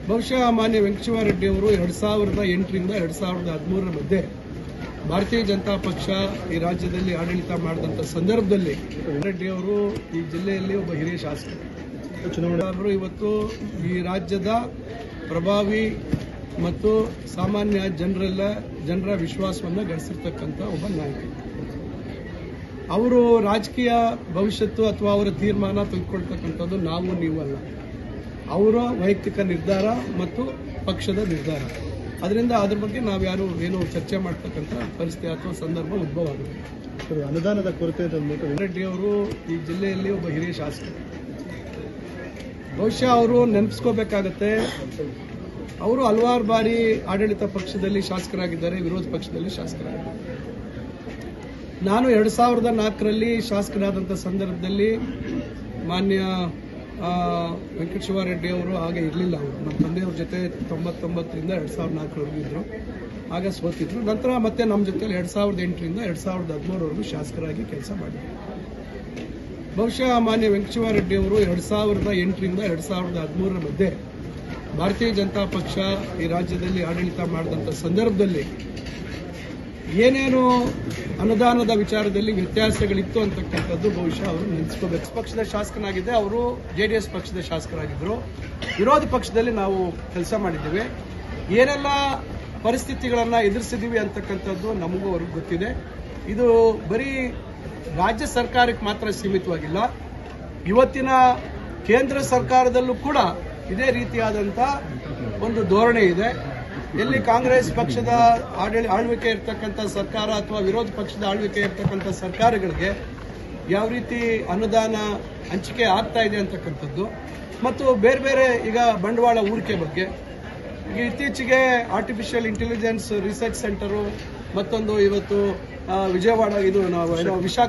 ಬಹುಶಃ ಮಾನ್ಯ ವೆಂಕಟೇಶ್ವರ ರೆಡ್ಡಿ ಅವರು 2008ರಿಂದ 2013ರ ಮಧ್ಯೆ ಭಾರತೀಯ ಜನತಾ ಪಕ್ಷ ಈ ರಾಜ್ಯದಲ್ಲಿ ಆಡಳಿತ ಮಾಡಿದಂಥ ಸಂದರ್ಭದಲ್ಲಿ ರೆಡ್ಡಿ ಅವರು ಈ ಜಿಲ್ಲೆಯಲ್ಲಿ ಒಬ್ಬ ಹಿರಿಯ ಶಾಸಕರು, ಚುನಾವಣೆಗಾರರು. ಇವತ್ತು ಈ ರಾಜ್ಯದ ಪ್ರಭಾವಿ ಮತ್ತು ಸಾಮಾನ್ಯ ಜನರ ವಿಶ್ವಾಸವನ್ನು ಗಳಿಸಿರ್ತಕ್ಕಂಥ ಒಬ್ಬ ನಾಯಕ. ಅವರು ರಾಜಕೀಯ ಭವಿಷ್ಯತ್ತು ಅಥವಾ ಅವರ ತೀರ್ಮಾನ ತೆಗೆದುಕೊಳ್ತಕ್ಕಂಥದ್ದು ನಾವು ನೀವು ಅಲ್ಲ, ಅವರ ವೈಯಕ್ತಿಕ ನಿರ್ಧಾರ ಮತ್ತು ಪಕ್ಷದ ನಿರ್ಧಾರ. ಅದರಿಂದ ಅದ್ರ ಬಗ್ಗೆ ನಾವ್ಯಾರು ಏನು ಚರ್ಚೆ ಮಾಡ್ತಕ್ಕಂಥ ಪರಿಸ್ಥಿತಿ ಅಥವಾ ಸಂದರ್ಭ ಉದ್ಭವ ಆಗಿದೆ. ಅನುದಾನದ ಕೊರತೆ ರೆಡ್ಡಿ ಅವರು ಈ ಜಿಲ್ಲೆಯಲ್ಲಿ ಒಬ್ಬ ಹಿರಿಯ ಶಾಸಕರು. ಬಹುಶಃ ಅವರು ನೆನಪಿಸ್ಕೋಬೇಕಾಗತ್ತೆ, ಅವರು ಹಲವಾರು ಬಾರಿ ಆಡಳಿತ ಪಕ್ಷದಲ್ಲಿ ಶಾಸಕರಾಗಿದ್ದಾರೆ, ವಿರೋಧ ಪಕ್ಷದಲ್ಲಿ ಶಾಸಕರಾಗಿದ್ದಾರೆ. ನಾನು 2004ರಲ್ಲಿ ಶಾಸಕರಾದಂಥ ಸಂದರ್ಭದಲ್ಲಿ ಮಾನ್ಯ ವೆಂಕಟೇಶ್ವರ ರೆಡ್ಡಿ ಅವರು ಆಗ ಇರಲಿಲ್ಲ. ಅವರು ನಮ್ಮ ತಂದೆಯವ್ರ ಜೊತೆ 99ರಿಂದ 2004ರವರೆಗೂ ಇದ್ರು, ಆಗ ಸೋತಿದ್ರು. ನಂತರ ಮತ್ತೆ ನಮ್ಮ ಜೊತೆಲಿ 2008ರಿಂದ 2013ರವರೆಗೂ ಶಾಸಕರಾಗಿ ಕೆಲಸ ಮಾಡಿದ್ರು. ಬಹುಶಃ ಮಾನ್ಯ ವೆಂಕಟೇಶ್ವರ ರೆಡ್ಡಿ ಅವರು 2008ರಿಂದ 2013ರ ಮಧ್ಯೆ ಭಾರತೀಯ ಜನತಾ ಪಕ್ಷ ಈ ರಾಜ್ಯದಲ್ಲಿ ಆಡಳಿತ ಮಾಡಿದಂಥ ಸಂದರ್ಭದಲ್ಲಿ ಏನೇನು ಅನುದಾನದ ವಿಚಾರದಲ್ಲಿ ವ್ಯತ್ಯಾಸಗಳಿತ್ತು ಅಂತಕ್ಕಂಥದ್ದು ಬಹುಶಃ ಅವರು ನೆನೆಸ್ಕೋಬೇಕು. ಪಕ್ಷದ ಶಾಸಕನಾಗಿದ್ದೆ, ಅವರು ಜೆಡಿಎಸ್ ಪಕ್ಷದ ಶಾಸಕರಾಗಿದ್ದರು. ವಿರೋಧ ಪಕ್ಷದಲ್ಲಿ ನಾವು ಕೆಲಸ ಮಾಡಿದ್ದೇವೆ. ಏನೆಲ್ಲ ಪರಿಸ್ಥಿತಿಗಳನ್ನು ಎದುರಿಸಿದ್ದೀವಿ ಅಂತಕ್ಕಂಥದ್ದು ನಮಗೂ ಅವ್ರಿಗೆ ಗೊತ್ತಿದೆ. ಇದು ಬರೀ ರಾಜ್ಯ ಸರ್ಕಾರಕ್ಕೆ ಮಾತ್ರ ಸೀಮಿತವಾಗಿಲ್ಲ, ಇವತ್ತಿನ ಕೇಂದ್ರ ಸರ್ಕಾರದಲ್ಲೂ ಕೂಡ ಇದೇ ರೀತಿಯಾದಂಥ ಒಂದು ಧೋರಣೆ ಇದೆ. ಎಲ್ಲಿ ಕಾಂಗ್ರೆಸ್ ಪಕ್ಷದ ಆಳ್ವಿಕೆ ಇರ್ತಕ್ಕಂಥ ಸರ್ಕಾರ ಅಥವಾ ವಿರೋಧ ಪಕ್ಷದ ಆಳ್ವಿಕೆ ಇರ್ತಕ್ಕಂಥ ಸರ್ಕಾರಗಳಿಗೆ ಯಾವ ರೀತಿ ಅನುದಾನ ಹಂಚಿಕೆ ಆಗ್ತಾ ಇದೆ ಅಂತಕ್ಕಂಥದ್ದು ಮತ್ತು ಬೇರೆ ಬೇರೆ ಈಗ ಬಂಡವಾಳ ಹೂಡಿಕೆ ಬಗ್ಗೆ ಈಗ ಇತ್ತೀಚೆಗೆ ಆರ್ಟಿಫಿಷಿಯಲ್ ಇಂಟೆಲಿಜೆನ್ಸ್ ರಿಸರ್ಚ್ ಸೆಂಟರು ಮತ್ತೊಂದು ಇವತ್ತು ವಿಜಯವಾಡ ಇದು ನಾವು ವಿಶಾಖ